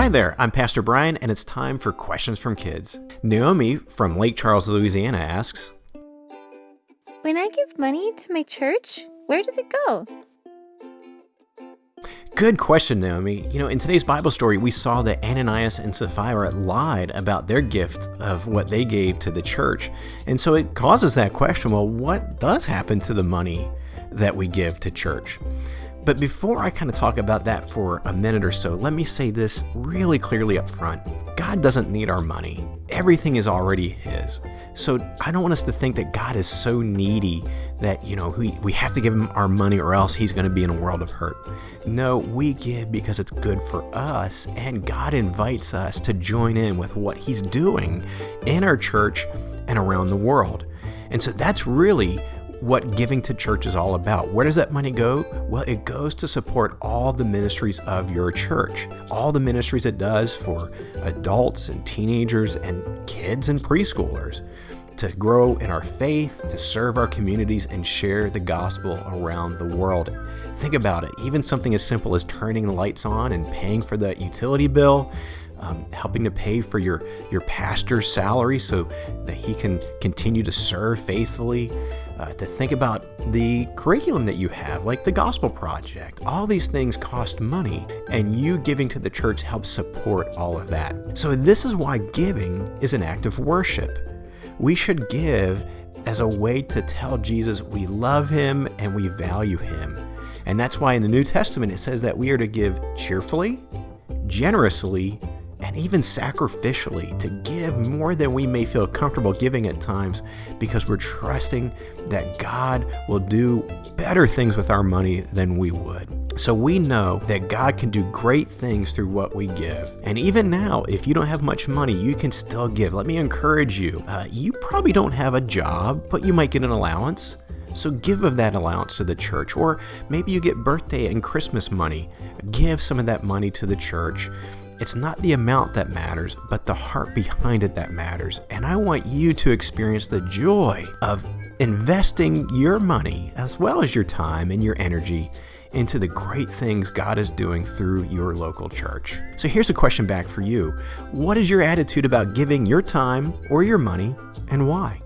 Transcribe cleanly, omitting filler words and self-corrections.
Hi there, I'm Pastor Brian, and it's time for Questions from Kids. Naomi from Lake Charles, Louisiana asks, When I give money to my church, where does it go? Good question, Naomi. In today's Bible story, we saw that Ananias and Sapphira lied about their gift of what they gave to the church. And so it causes that question, well, what does happen to the money that we give to church? But before I kind of talk about that for a minute or so, let me say this really clearly up front. God doesn't need our money. Everything is already His. So I don't want us to think that God is so needy that, we have to give Him our money or else He's going to be in a world of hurt. No, we give because it's good for us, and God invites us to join in with what He's doing in our church and around the world. And so that's really what giving to church is all about. Where does that money go? Well, it goes to support all the ministries of your church, all the ministries it does for adults and teenagers and kids and preschoolers to grow in our faith, to serve our communities and share the gospel around the world. Think about it. Even something as simple as turning the lights on and paying for that utility bill, helping to pay for your pastor's salary so that he can continue to serve faithfully, to think about the curriculum that you have, like the Gospel Project. All these things cost money, and you giving to the church helps support all of that. So this is why giving is an act of worship. We should give as a way to tell Jesus we love Him and we value Him. And that's why in the New Testament it says that we are to give cheerfully, generously, and even sacrificially, to give more than we may feel comfortable giving at times, because we're trusting that God will do better things with our money than we would. So we know that God can do great things through what we give. And even now, if you don't have much money, you can still give. Let me encourage you. You probably don't have a job, but you might get an allowance. So give of that allowance to the church. Or maybe you get birthday and Christmas money. Give some of that money to the church. It's not the amount that matters, but the heart behind it that matters. And I want you to experience the joy of investing your money as well as your time and your energy into the great things God is doing through your local church. So here's a question back for you. What is your attitude about giving your time or your money, and why?